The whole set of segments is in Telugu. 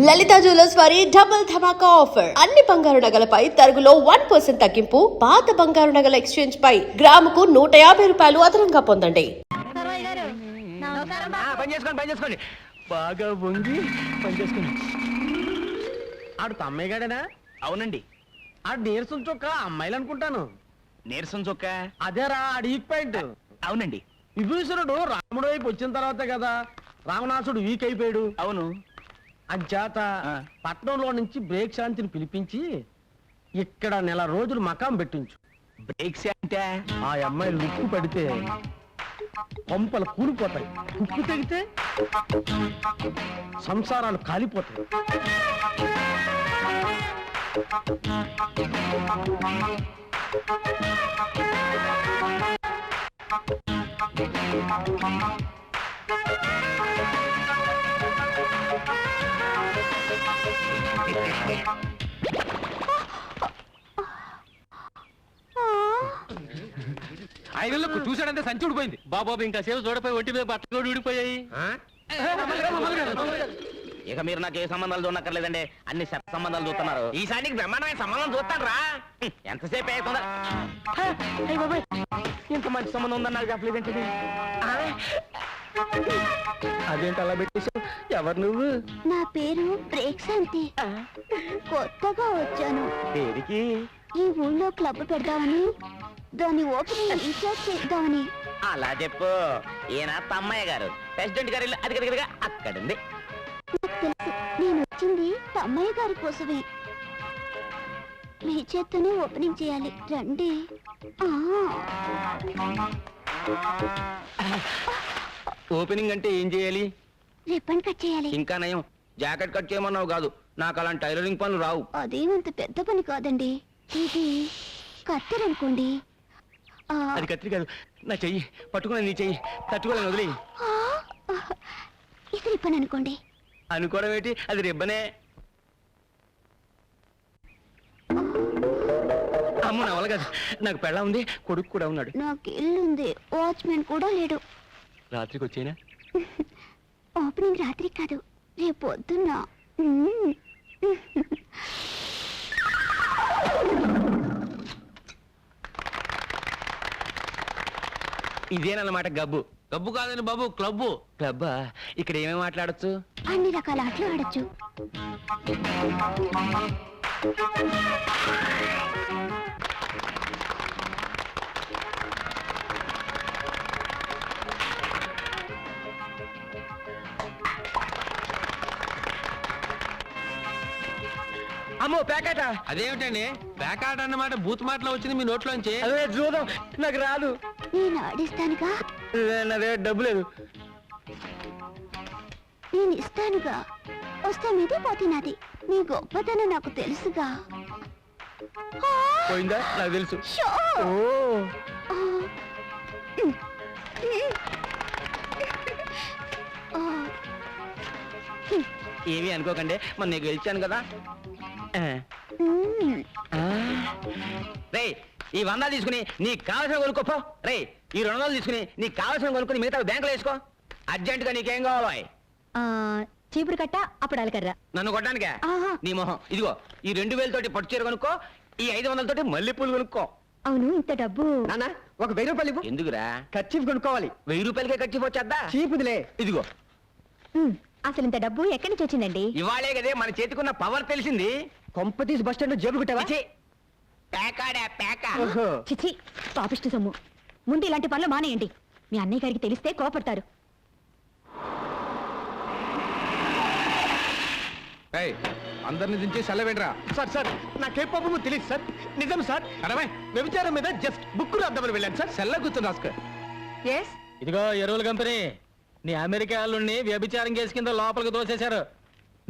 లలిత జ్యువెలర్స్ వారి డబుల్ ధమాకా ఆఫర్. అన్ని బంగారు నగలపై తరుగులో 1% తగ్గింపు. పాత బంగారు నగల ఎక్స్చేంజ్ పై గ్రాముకు 150 రూపాయలు అదనంగా పొందండి. పని బాగా వంగి పని చేసుకోండి. ఆడు తమ్మయ్యగాడేనా? అవునండి. ఆడు నీరసం చొక్క అమ్మాయిలు అనుకుంటాను. నీరసం చొక్క అదేరా ఆడి ఈక్ పాయింట్. అవునండి. విభీషణుడు రాముడు వైపు వచ్చిన తర్వాతే కదా రావణాసుడు వీక్ అయిపోయాడు. అవును. అంచేత పట్నంలో నుంచి బ్రేక్ శాంతిని పిలిపించి ఇక్కడ నెల రోజులు మకాం పెట్టించు. బ్రేక్స్ అంటే ఆ అమ్మాయిలు ఉప్పు పడితే పంపలు కూలిపోతాయి, ఉప్పు తెగితే సంసారాలు కాలిపోతాయి. ఐదులకు చూశాడంటే సంచి ఊడిపోయింది. బాబాబు ఇంకా సేవ చూడపోయి ఒంటి మీద బట్టలు కూడా ఊడిపోయాయి. ఇక మీరు నాకు ఏ సంబంధాలు చూడక్కర్లేదండి, అన్ని శత సంబంధాలు చూస్తున్నారు. ఈసారికి బ్రహ్మాండమైన సంబంధం చూస్తాను రా. ఎంతసేపు అవుతుందా? ఇంత మంచి సంబంధం ఉందని నాకు చెప్పలేదేంటి? అదేంటి అలా పెట్టేశావు? ఎవరు నువ్వు? నా పేరు బ్రేక్ శాంతి. కొత్తగా వచ్చాను. దేనికి? ఈ ఊళ్ళో క్లబ్ పెడదామని, దాని ఓపెనింగ్ ఇన్ఛార్జ్ చేద్దామని. అలా చెప్పు. ఈయన తమ్మయ్య గారు, ప్రెసిడెంట్ గారు అది అక్కడుంది. నాకు తెలుసు, నేను వచ్చింది తమ్మయ్య గారి కోసమే. మీ చేత్తోనే ఓపెనింగ్ చేయాలి, రండి. ఓపెనింగ్ అంటే ఏం చేయాలి? రిబ్బన్ కట్ చేయాలి. ఇంకా నయం, జాకెట్ కట్ చేయమన్నావు కాదు. నాకు అలాంటి టైలరింగ్ పనులు రావు. అదేమంత పెద్ద పని కాదండి. ఇది కత్తెరనుకోండి. అది కత్తిరి కాదు, నా చెయ్యి పట్టుకుని నీ చెయ్యి తట్టుకోలేని వదిలి. ఇది రిబ్బన్ అనుకోండి. అనుకోవడం ఏంటి, అది రిబ్బనే. అమ్మ నా వల్ల కాదు, నాకు పెళ్ళ ఉంది, కొడుకు కూడా ఉన్నాడు. నాకు ఇల్లుంది, వాచ్మెన్ కూడా లేడు. రాత్రికి వచ్చేనా? ఓపెనింగ్ రాత్రి కాదు, రేపు పొద్దున్న. ఇదేనన్నమాట గబ్బు. డబ్బు కాదని బాబు, క్లబ్బు. క్లబ్బా? ఇక్కడ ఏమేమి మాట్లాడచ్చు? అన్ని రకాల ఆటలు ఆడచ్చు. అమ్మో ప్యాకెటా? అదేమిటండి పేకాట అన్నమాట బూత్ మాటలో వచ్చింది మీ నోట్లోంచి. అదే చూద్దాం, నాకు రాదు. నేను ఆడిస్తానుగా. నా దగ్గర డబ్బు లేదు. నేను ఇస్తానుగా. వస్తే మీది పోతే నాది. మీ గొప్పతనం నాకు తెలుసుగా. పోయిందా? నాకు తెలుసు. ఓ ఏమీ అనుకోకండి, మొన్న నీకు గెలిచాను కదా. రే ఈ 100 తీసుకుని నీకు కావాల్సిన కొనుక్కోపో. రే ఈ 200 తీసుకుని నీకు కావాల్సిన కొనుక్కుని మిగతా బ్యాంకులో వేసుకో. అర్జెంట్ గా నీకేం కావాలో? చీపురు కట్ట, అప్పుడు అలకర్రా. నన్ను కొట్టడానికే? నీ మొహం. ఇదిగో ఈ 2000 తోటి పట్టు చీర కొనుక్కో, ఈ 500 తోటి మల్లెపూలు కొనుక్కో. అవును, ఇంత డబ్బు. నాన్న ఒక 1000 రూపాయలు ఇవ్వు. ఎందుకురా? ఖర్చీఫ్ కొనుక్కోవాలి. 1000 రూపాయలకే ఖర్చు వచ్చేద్దా? చీపుదిలే. ఇదిగో. అసలు ఇంత డబ్బు ఎక్కడి నుంచి వచ్చిందండి? ఇవాళే కదే మన చేతికున్న పవర్ తెలిసింది. కొంపతీసి బస్ స్టాండ్ లో జేబులు పెట్టావా? పేకాడా పేక. చిచి, పాపిష్టి సొమ్ము. ముందు ఇలాంటి పనులు మానేయండి. మీ అన్నయ్య గారికి తెలిస్తే కోపడతారు. అందరిని దించి సెలవేంట్రా. సార్ సార్ నాకే పాపము తెలియదు సార్. నిజం సార్. అరవై వ్యభిచారం మీద జస్ట్ బుక్ రాద్దామని వెళ్ళాను సార్. సెల్ల కూర్చొని రాసుకో. ఇదిగో ఎరువుల కంపెనీ, నీ అమెరికా వాళ్ళని వ్యభిచారం కేసు కింద లోపలికి దోసేశారు.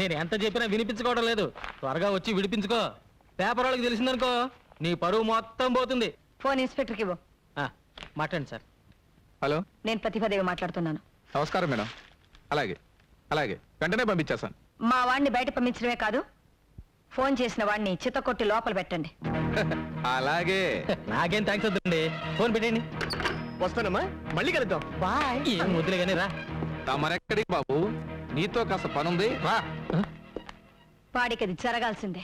నేను ఎంత చెప్పినా వినిపించుకోవడం లేదు. త్వరగా వచ్చి విడిపించుకో. పేపర్ వాళ్ళకి తెలిసిందనుకో నీ పరువు మొత్తం పోతుంది. ఫోన్ ఇన్స్పెక్టర్కి ఇవ్వు. మాట్లాడండి సార్. హలో, నేను ప్రతిభాదేవి మాట్లాడుతున్నాను. నమస్కారం మేడం. అలాగే అలాగే వెంటనే పంపించేస్తాను. మా వాడిని బయట పంపించడమే కాదు, ఫోన్ చేసిన వాడిని చిత్తకొట్టి లోపల పెట్టండి. అలాగే. నాకేం థ్యాంక్స్ వద్దండి, ఫోన్ పెట్టండి. వస్తానమ్మా, మళ్ళీ కలుద్దాం. బాయ్. ఏం వద్దులే కానీ రా. తమరెక్కడికి బాబు? నీతో కాస్త పనుంది. రా. వాడికి అది జరగాల్సిందే.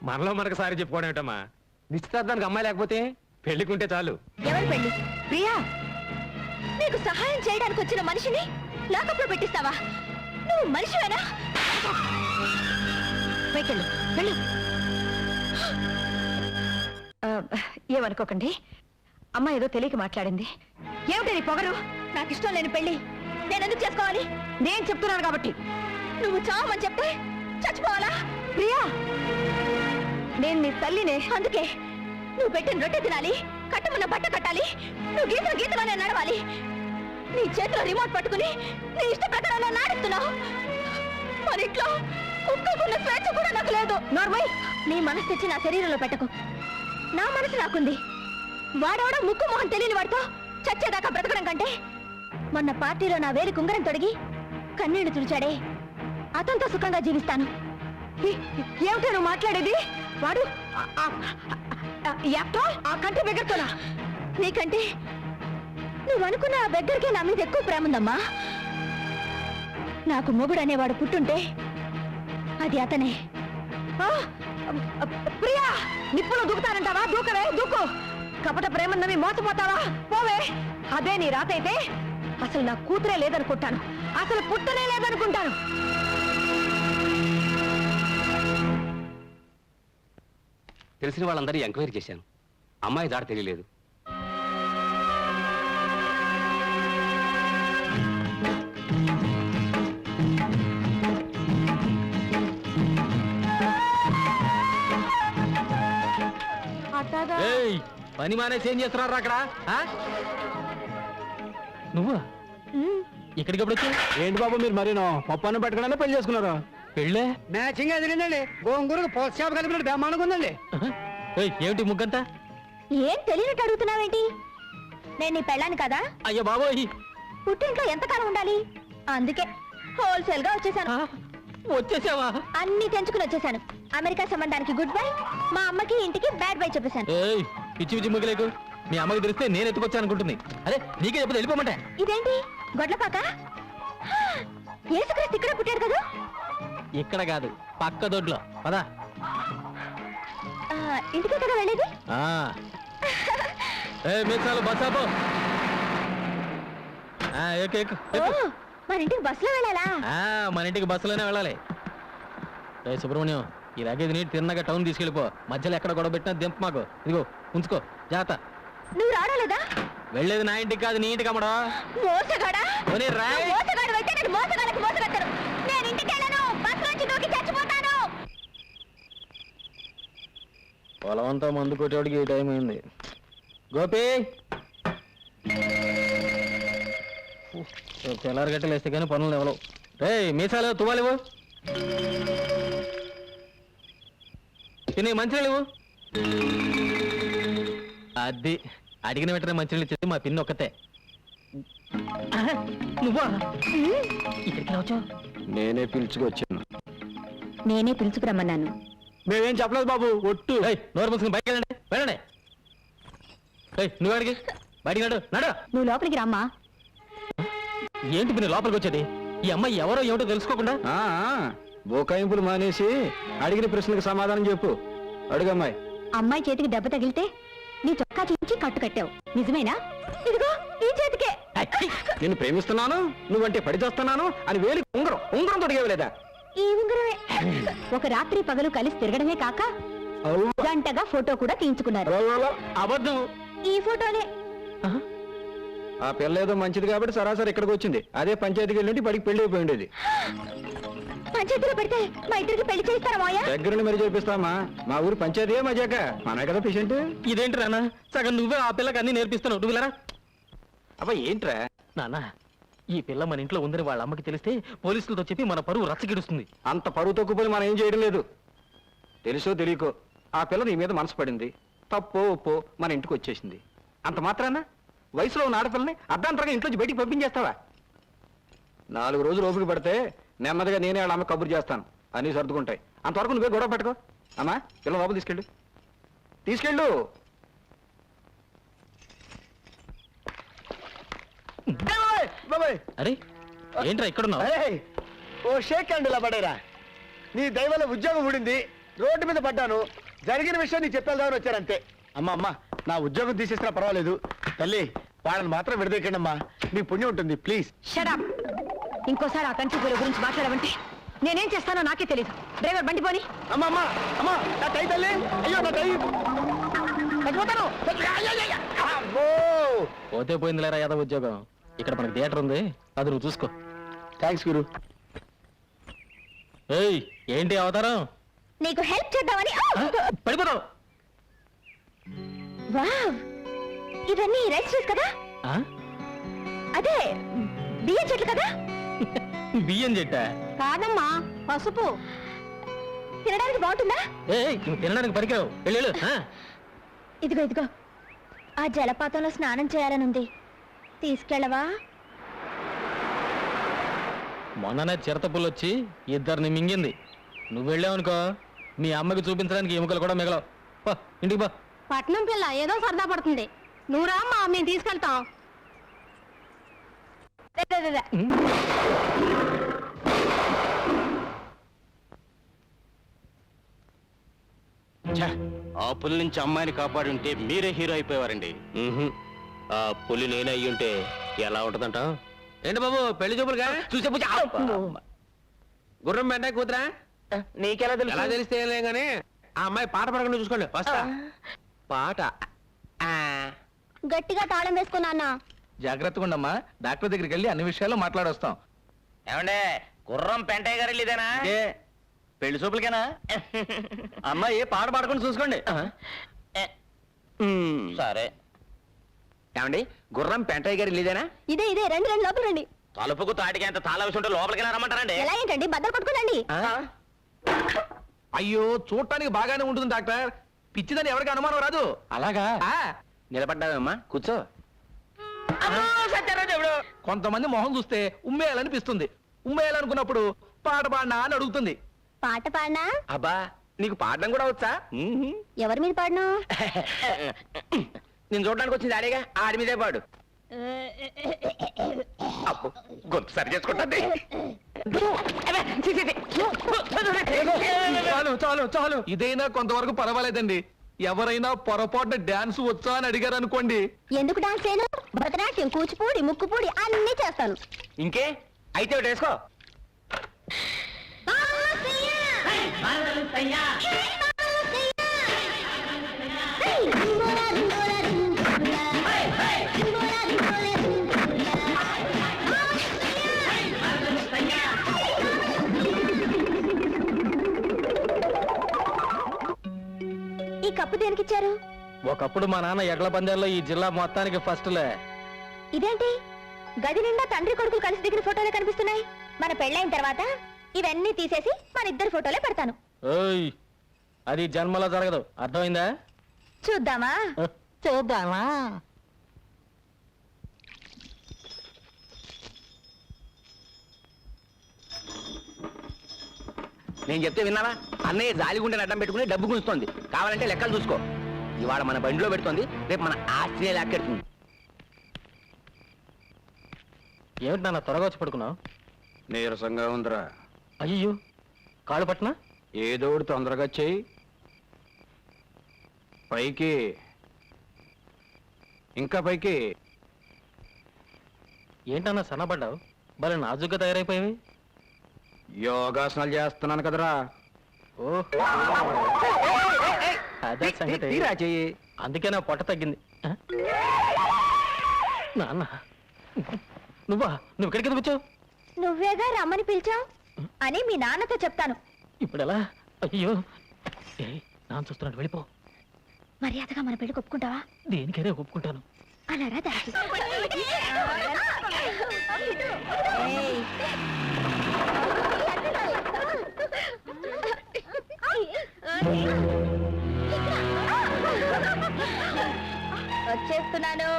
మనలో మనకు సారి చెప్పుకోవడం ఏంటమ్మా? నిశ్చితార్థానికి అమ్మాయి లేకపోతే పెళ్లికుంటే చాలు. ఎవరు పెళ్లి? ప్రియా, నీకు సహాయం చేయడానికి వచ్చిన మనిషిని లాకప్లో పెట్టిస్తావా? నువ్వు మనిషివేనా? పైకెళ్ళు, వెళ్ళు. ఏమనుకోకండి, అమ్మ ఏదో తెలియక మాట్లాడింది. ఏమిటి నీ పొగరు? నాకు ఇష్టం లేని పెళ్లి నేనెందుకు చేసుకోవాలి? నేను చెప్తున్నాను కాబట్టి. నువ్వు చావమని చెప్తే చచ్చిపోవాలా? ప్రియా, నేను నీ తల్లినే. అందుకే నువ్వు పెట్టిన రొట్టె తినాలి, కట్టమన్న బట్ట కట్టాలి, నువ్వు గీతలోనే నడవాలి. నీ చేతిలో రిమోట్ పట్టుకుని నీ ఇష్ట ప్రకారంలో నాడుస్తున్నావు. మన ఇంట్లో కుక్కకున్న స్వేచ్ఛ కూడా నాకు లేదు. నార్మల్, నీ మనసు తెచ్చి నా శరీరంలో పెట్టకు. నా మనసు నాకుంది. వాడవడం ముక్కు మొహం తెలియని వాడితో చచ్చేదాకా బ్రతకడం కంటే మొన్న పార్టీలో నా వేలి కుంగరం తొడిగి కన్నీళ్లు తుడిచాడే, అతనితో సుఖంగా జీవిస్తాను. ఏమిటి నువ్వు మాట్లాడేది? వాడు ఆ కంటి బెగ్గరతోనా? నీకంటే నువ్వు అనుకున్న ఆ బెగ్గరికే నా మీద ఎక్కువ ప్రేమ ఉందమ్మా. నాకు మొగుడు అనేవాడు పుట్టుంటే అది అతనే. ప్రియా, నిప్పులో దూకుతానంటావా? దూకవే, దూకు. కపట ప్రేమన్నవి మోసపోతావా? పోవే. అదే నీ రాత అయితే అసలు నా కూతురే లేదనుకుంటాను, అసలు పుట్టనే లేదనుకుంటాను. తెలిసిన వాళ్ళందరూ ఎంక్వైరీ చేశాను. అమ్మాయి దారి తెలియలేదు. ఏయ్, పని మానేసి ఏం చేస్తున్నారు అక్కడ? ఆ? నువ్వా ఇక్కడికి ఎప్పుడు వచ్చావు? ఏంటి బాబు మీరు మరీనో పప్పాన్ని పెట్టుకున్నా పెళ్లి చేసుకున్నారు? పెళ్ళే మ్యాచింగ్ ఎదిరిందండి. గోంగూరకు పోస్టాప్ కలిపినట్టు బ్రహ్మాండంగా ఉందండి. ఏయ్, ఏమిటి ముగ్గంతా? ఏం తెలియనట్టు అడుగుతున్నావేంటి? నేను నీ పెళ్ళాను కదా, అయ్యో బాబోయ్, పుట్టింట్లో ఎంతకాలం ఉండాలి? అందుకే హోల్సేల్ గా వచ్చేసాను. ఆ, వచ్చేసావా? అన్ని తెంచుకుని వచ్చేసాను. అమెరికా సంబంధానికి గుడ్ బై, మా అమ్మకి ఇంటికి బ్యాడ్ బై చెప్పేశాను. ఏయ్, పిచ్చి పిచ్చి ముగ్గులేకు. మీ అమ్మకి తెలిస్తే నేను ఎత్తుకొచ్చాను అనుకుంటుంది. అదే నీకే చెప్పదు, వెళ్ళిపోమంటే. ఇదేంటి గొడ్లపాక? యేసుక్రీస్తు ఇక్కడ పుట్టాడు కదా. ఇక్కడ కాదు, పక్క దొడ్లో. పదా. ఇంటికే కదా వెళ్ళేది. మీసాలు బస్సాపో. ఓ, మన ఇంటికి బస్సులో వెళ్ళాలా? మన ఇంటికి బస్సులోనే వెళ్ళాలి. రే సుబ్రహ్మణ్యం, ఈ లగేజ్ నీటి తిన్నగా టౌన్ తీసుకెళ్ళిపో. మధ్యలో ఎక్కడ గొడవ పెట్టినా దింపు మాకు. ఇదిగో ఉంచుకో, జాగ్రత్త. నువ్వు రావలేదా? వెళ్ళేది నా ఇంటికి కాదు, నీ ఇంటికి అమ్మడా. మోసగాడా? పోనీ రాయ్. నువ్వు మోసగాడు అయితే నేను మోసగాళ్ళకి మోసగట్టను. నేను ఇంటికి వెళ్ళను, బస్సు నుంచి దూకి చచ్చిపోతాను. పొలం అంతా మందు కొట్టేవాడికి ఈ టైం అయింది. గోపి, తెల్లారి గట్టలు వేస్తే కానీ పనులు ఎవరు. రే మీసాలు తువ్వాలివు, తినే మంచినీళ్ళు ఇవ్వు. అది అడిగిన వెంటనే మంచినీళ్ళు ఇచ్చేది మా పిన్ని ఒక్కతే. నువ్వా ఇక్కడికి రావచ్చు? నేనే పిలుచుకొచ్చాను. నేనే పిలుచుకురమ్మన్నాను. మేమేం చెప్పలేదు బాబు, ఒట్టు. నోరు మూసుకుని బయటకు వెళ్ళండి, వెళ్ళండి. నువ్వు అడిగి బయటికి నడు, నడు. నువ్వు లోపలికి రమ్మా. ఏంటి పిన్ని లోపలికి వచ్చేది? ఈ అమ్మాయి ఎవరో ఏమిటో తెలుసుకోకుండా. బోకాయింపులు మానేసి అడిగిన ప్రశ్నలకు సమాధానం చెప్పు. అడుగమ్మాయి. అమ్మాయి చేతికి దెబ్బ తగిలితే నీ చొక్కా చించి కట్టు కట్టావు, నిజమేనా? ఇదిగో ఈ చేతికే. నేను ప్రేమిస్తున్నాను, నువ్వంటే పడి చేస్తున్నాను అని వేలి ఉంగరం తొడిగేవలేదా? ఈ ఉంగరమే. ఒక రాత్రి పగలు కలిసి తిరగడమే కాక గంటగా ఫోటో కూడా తీయించుకున్నారు. అబద్ధం. ఈ ఫోటోనే. ఆ పిల్ల ఏదో మంచిది కాబట్టి సరాసరి ఇక్కడికి వచ్చింది. అదే పంచాయతీకి వెళ్ళి పడికి పెళ్లి అయిపోయి ఉండేది. పంచాయతీలో పెడితే మా ఇద్దరికి పెళ్లి చేస్తారా మాయా? దగ్గరుండి మరి చేపిస్తామా? మా ఊరు పంచాయతీ మజాక, మనమే కదా పేషెంట్. ఇదేంటి రానా, సగం నువ్వే ఆ పిల్లకి అన్ని నేర్పిస్తున్నావు. నువ్వు వెళ్ళరా. అబ్బా ఏంట్రా నాన్న, ఈ పిల్ల మన ఇంట్లో ఉందని వాళ్ళ అమ్మకి తెలిస్తే పోలీసులతో చెప్పి మన పరువు రచ్చగిడుస్తుంది. అంత పరువు తక్కువ మనం ఏం చేయడం లేదు. తెలుసో తెలియకో ఆ పిల్ల నీ మీద మనసు పడింది. తప్పో ఒప్పో మన ఇంటికి వచ్చేసింది. అంత మాత్రాన వయసులో ఉన్న ఆడపిల్లని అర్ధాంతరంగా ఇంట్లోంచి బయటికి పంపించేస్తావా? 4 రోజులు ఓపిక పడితే నెమ్మదిగా నేనే వాళ్ళ అమ్మ కబురు చేస్తాను, అన్నీ సర్దుకుంటాయి. అంతవరకు నువ్వే గొడవ పెట్టుకో. అమ్మా పిల్ల లోపల తీసుకెళ్ళు. తీసుకెళ్ళు. బాబాయ్ అరే ఏంట్రా ఇక్కడున్నావు? ఓ షేక్ హ్యాండ్ ఇలా పడేరా. నీ దైవంలో ఉద్యోగం ఊడింది, రోడ్డు మీద పడ్డాను. జరిగిన విషయం నీకు చెప్పేద్దామని వచ్చారంతే. అమ్మా నా ఉద్యోగం తీసేసినా పర్వాలేదు, తల్లి వాళ్ళని మాత్రం విడదీయకండి అమ్మా, నీ పుణ్యం ఉంటుంది ప్లీజ్. షడప్. ఇంకోసారి ఆ కంచి పూల గురించి మాట్లాడమంటే నేనేం చేస్తానో నాకే తెలియదు. డ్రైవర్ బండి పోని. అమ్మా నా టై తల్లి, అయ్యో నా టై చచ్చిపోతాను. అమ్మో. పోతే పోయిందిలేరా యాదవ్ ఉద్యోగం. ఇక్కడ మనకి థియేటర్ ఉంది, అది నువ్వు చూసుకో. థ్యాంక్స్ గురు. ఏయ్ ఏంటి అవతారం? నీకు హెల్ప్ చేద్దామని. పడిపోతావు. వావ్, ఇవన్నీ రైస్ కదా? ఆ? అదే బియ్యం చెట్లు కదా? బియ్యం చెట్టా? కాదమ్మా, పసుపు. తినడానికి బాగుంటుందా? ఏయ్ నువ్వు తినడానికి పనికిరావు, వెళ్ళు. ఇదిగో ఆ జలపాతంలో స్నానం చేయాలనుంది, తీసుకెళ్ళవా? మొన్ననే చిరతపుల్లు వచ్చి ఇద్దరిని మింగింది. నువ్వు వెళ్ళావనుకో మీ అమ్మకి చూపించడానికి ఎముకలు కూడా మిగలవు. పో, ఇంటికి పో. పట్నం పిల్ల ఏదో సరదా పడుతుంది, నువ్వు రామ్మా, మేము తీసుకెళ్తాం. ఆ పులి నుంచి అమ్మాయిని కాపాడి ఉంటే మీరే హీరో అయిపోయేవారండి. ఆ పులి నేనే అయ్యి ఉంటే ఎలా ఉంటదంట? ఏంటి బాబు పెళ్లి చూపులుగా చూసే గుర్రం వెంట కూతురా? నీకెలా ఎలా తెలిస్తే ఏం గానీ ఆ అమ్మాయి పాట పడకుండా చూసుకోండి. వస్తా. పాట గట్టిగా తాళం వేసుకున్నా. జాగ్రత్తగా ఉండమ్మా, డాక్టర్ దగ్గరికి వెళ్ళి అన్ని విషయాలు మాట్లాడొస్తాం. ఏమండే గుర్రం పెంటయ్య గారు ఇదేనా? పెళ్లి చూపులకేనా? అమ్మాయి పాట పాడుకొని చూసుకోండి. సరే. ఏమండి గుర్రం పెంటయ్య గారు ఇదేనా? ఇదే రండి లోపల రండి. తలుపుకు తాటికి ఎంత తాళ విషయం ఉంటే లోపలికి రమ్మంటారండి. ఎలా ఏంటండి, బద్దలు కొట్టుకోనండి. అయ్యో చూడటానికి బాగానే ఉంటుంది డాక్టర్, పిచ్చిదని ఎవరికి అనుమానం రాదు. అలాగా? నిలబడ్డావమ్మా, కూర్చో. కొంతమంది మొహం చూస్తే ఉమ్మేయాలనిపిస్తుంది, ఉమ్మేయాలనుకున్నప్పుడు పాట పాడినా అని అడుగుతుంది. పాట పాడినా? అబ్బా నీకు పాడడం కూడా వచ్చా? ఎవరి మీద పాడను? నేను చూడడానికి వచ్చింది ఆడేగా, ఆడి మీదే పాడు. అబ్బో, గొంతు సరి చేసుకుంటుంది. చాలు ఇదైనా కొంతవరకు పర్వాలేదండి. ఎవరైనా పొరపాటున డాన్స్ వచ్చా అని అడిగారు అనుకోండి, ఎందుకు డాన్స్ చేయను? భరతనాట్యం, కూచిపూడి, ముక్కుపూడి అన్ని చేస్తాను. ఇంకే అయితే ఒకటి వేసుకో. ఈ కప్పు దేనికిచ్చారు? ఒకప్పుడు మా నాన్న ఎడ్ల పందాల్లో ఈ జిల్లా మొత్తానికి ఫస్ట్లే. ఇదేంటి, గది నిండా తండ్రి కొడుకులు కలిసి దిగిన ఫోటోలే కనిపిస్తున్నాయి. మన పెళ్ళైన తర్వాత ఇవన్నీ తీసేసి మన ఇద్దరు ఫోటోలే పెడతాను. ఓయ్ అది జన్మలో జరగదు, అర్థమైందా? చూద్దామా? చూద్దామా? నేను చెప్తే విన్నావా? అన్నయ్య జాలిగుండెని అడ్డం పెట్టుకుని డబ్బు గుంజుతోంది. కావాలంటే లెక్కలు చూసుకో. ఇవాళ మన బండిలో పెడుతోంది, రేపు మన ఆస్ట్రేలియా లాక్కెడుతుంది. ఏమిటి నాన్న త్వరగా వచ్చి పడుకున్నావు? నీరసంగా ఉందిరా. అయ్యో కాళ్ళు పట్టినా? ఏదో ఒకటి తొందరగా చెయ్యి. పైకి, ఇంకా పైకి. ఏంటన్నా సన్నపడ్డావు? భలే నాజుగ్గా తయారైపోయావి. యోగాసనాలు చేస్తున్నాను కదరా. ఓ అదే సంగతి. తీరా చెయ్యి. అందుకే నా పొట్ట తగ్గింది. నాన్న నువ్వు ఇక్కడికి ఎందుకు వచ్చావు? నువ్వేగా రమ్మని పిలిచావు అని మీ నాన్నతో చెప్తాను. ఇప్పుడు ఎలా? అయ్యో నాన్న చూస్తున్నాడు, వెళ్ళిపో. మర్యాదగా మన పెళ్లి ఒప్పుకుంటావా? దేనికైనా ఒప్పుకుంటాను. అలా రా దారికి. వచ్చేస్తున్నాను.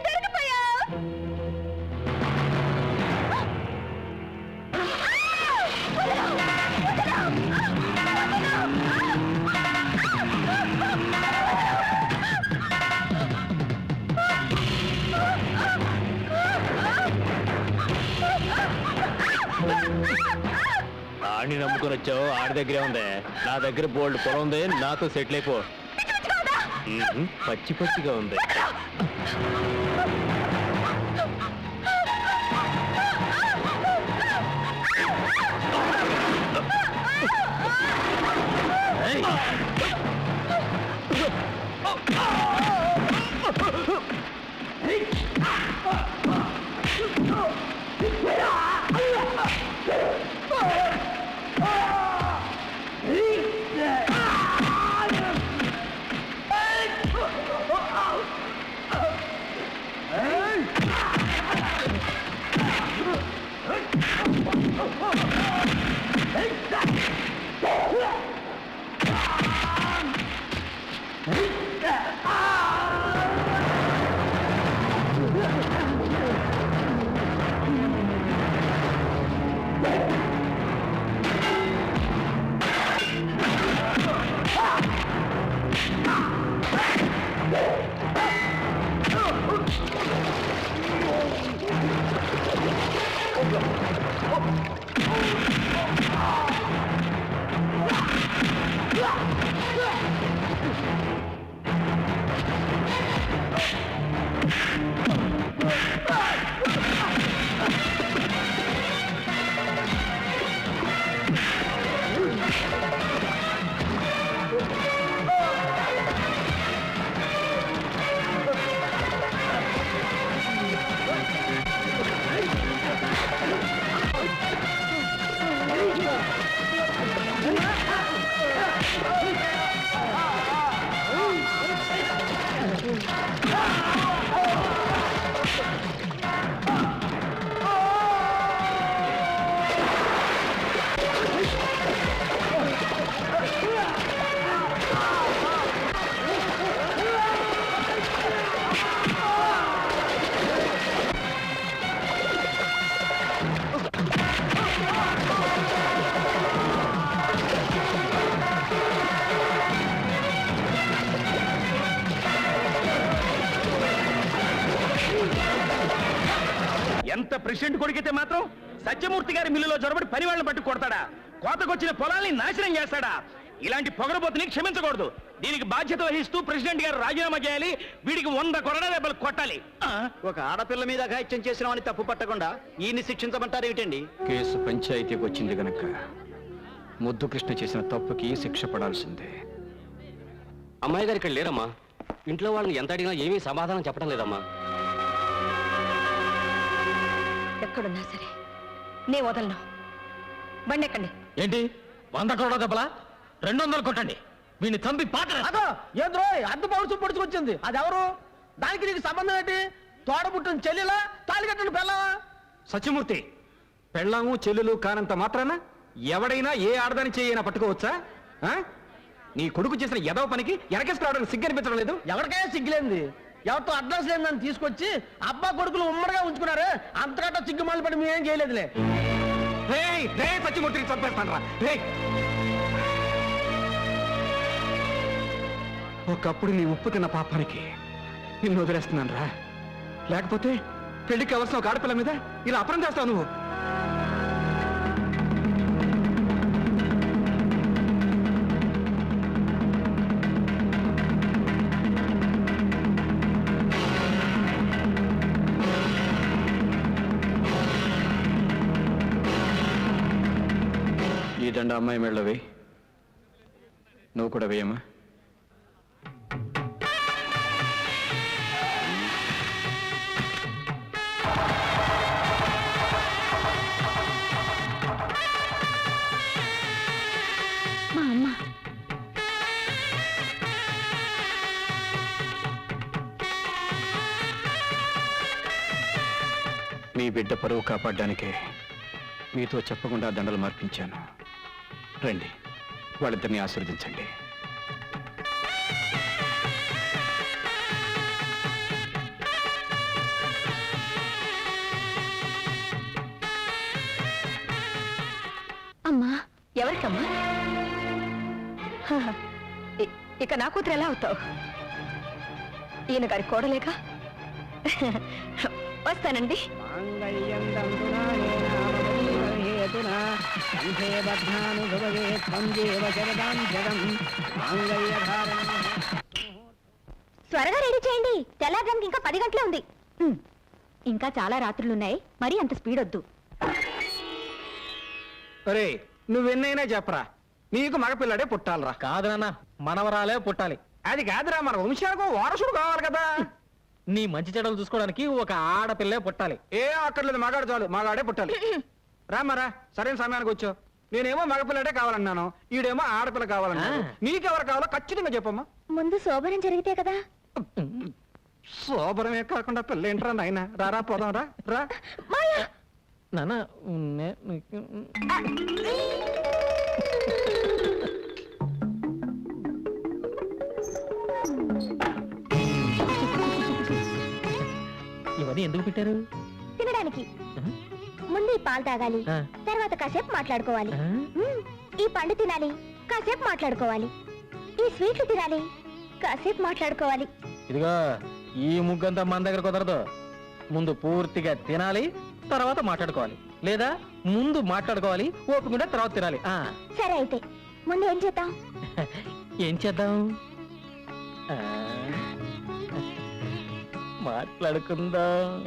దొరికిపోయావు. ఎవరిని నమ్ముకొని వచ్చావో ఆడి దగ్గరే ఉంది. నా దగ్గర బోల్డ్ పొలం ఉంది, నాతో సెటిల్ అయిపో. పచ్చి పచ్చిగా ఉంది. ఎంత ప్రెసిడెంట్ కొడుకైతే మాత్రం సత్యమూర్తి గారి మిల్లులో జొరబడి పని వాళ్ళని పట్టు కొడతాడా? కోతకొచ్చిన పొలాల్ని నాశనం చేస్తాడా? ఇలాంటి పొగరబోతుని క్షమించకూడదు. దీనికి బాధ్యత వహిస్తూ ప్రెసిడెంట్ గారు రాజీనామా చేయాలి. వీడికి 100 కొరడా దెబ్బలు కొట్టాలి. ఒక ఆడపిల్ల మీద అఘాయిత్యం చేసినామని తప్పు పట్టకుండా ఈయన్ని శిక్షించమంటారు ఏమిటండి? కేసు పంచాయతీకి వచ్చింది గనక ముద్దు కృష్ణ చేసిన తప్పుకి శిక్ష పడాల్సిందే. అమ్మాయి గారు ఇక్కడ లేరమ్మా. ఇంట్లో వాళ్ళని ఎంత అడిగినా ఏమీ సమాధానం చెప్పడం లేదమ్మా. ఎక్కడున్నా సరే నే వదలను. బండి ఎక్కండి. ఏంటి 100 కోట్ల దెబ్బలా? 200 కొట్టండి. వీడిని చంపి పాట. అదో ఏంద్రో అద్దు పౌరుషం పొడుచుకొచ్చింది. అది ఎవరు? దానికి నీకు సంబంధం ఏంటి? తోడబుట్టిన చెల్లెలా, తాళి కట్టిన పెళ్ళావా? సత్యమూర్తి, పెళ్ళాము చెల్లెలు కానంత మాత్రాన ఎవడైనా ఏ ఆడదాని చేయైనా పట్టుకోవచ్చా? ఆ? నీ కొడుకు చేసిన ఎదవ పనికి వెనకేసుకురావడానికి సిగ్గు అనిపించడం లేదు? ఎవరికైనా సిగ్గులేంది? ఎవరితో అడ్రస్ లేదని తీసుకొచ్చి అబ్బా కొడుకులు ఉమ్మడిగా ఉంచుకున్నారు. అంతకంటే సిగ్గుమాలి పడి మేమేం చేయలేదులే. సత్యమూర్తిని చంపేస్తాను రా. ఒకప్పుడు నీ ఉప్పు తిన్న పాపానికి నిన్ను వదిలేస్తున్నాను రా. లేకపోతే పెళ్లికి కావలసిన ఒక ఆడపిల్ల మీద ఇలా అపరం చేస్తావు నువ్వు. ఈ దండ అమ్మాయి మెళ్ళో వేయి. నువ్వు కూడా వేయమ్మా. మా అమ్మ మీ బిడ్డ పరువు కాపాడడానికే మీతో చెప్పకుండా దండలు మార్పించాను. రండి, వాళ్ళిద్దరిని ఆశీర్వదించండి. అమ్మా ఎవరికమ్మా? ఇక నా కూతురు ఎలా అవుతావు? ఈయన గారి కోడలేక. వస్తానండి. మాతునా కంఠే బధ్నాను భవే త్వం జీవ శరదాం జగం మాంగళ్యధారణం. త్వరగా రెడీ చేయండి, తెల్లారడానికి ఇంకా 10 గంటలే ఉంది. ఇంకా చాలా రాత్రులున్నాయి, మరి అంత స్పీడ్ వద్దు. ఒరే నువ్వెన్నైనా చెప్పరా, నీకు మగపిల్లడే పుట్టాలరా. కాదు నాన్న, మనవరాలే పుట్టాలి. అది కాదురా, మన వంశాలకు వారసుడు కావాలి కదా. నీ మంచి చెడలు చూసుకోవడానికి ఒక ఆడపిల్లే పుట్టాలి. ఏ అక్కర్లేదు, మగాడు చాలు, మగాడే పుట్టాలి. రామరా, సరైన సమయానికి వచ్చావు. నేనేమో మగపిల్లడే కావాలన్నాను, ఈడేమో ఆడపిల్ల కావాలన్నాను. నీకెవరు కావాలో ఖచ్చితంగా చెప్పమ్మా. ముందు శోభనం జరిగితే కదా. శోభరమే కాకుండా పిల్ల ఏంట్రా నాయన. రారా పోదాం రా రా. నాన్న ఇవన్నీ ఎందుకు పెట్టారు? తినడానికి. ముందు ఈ పాలు తాగాలి, ఆ. తర్వాత కాసేపు మాట్లాడుకోవాలి. ఆ? ఈ పండు తినాలి, కాసేపు మాట్లాడుకోవాలి. ఈ స్వీట్లు తినాలి, కాసేపు మాట్లాడుకోవాలి. ఇదిగో ఈ ముగ్గంతా మన దగ్గర కుదరదు. ముందు పూర్తిగా తినాలి, తర్వాత మాట్లాడుకోవాలి. లేదా ముందు మాట్లాడుకోవాలి, ఓపిక తర్వాత తినాలి. సరే అయితే ముందు ఏం చేద్దాం? ఏం చేద్దాం? మాట్లాడుకుందాం.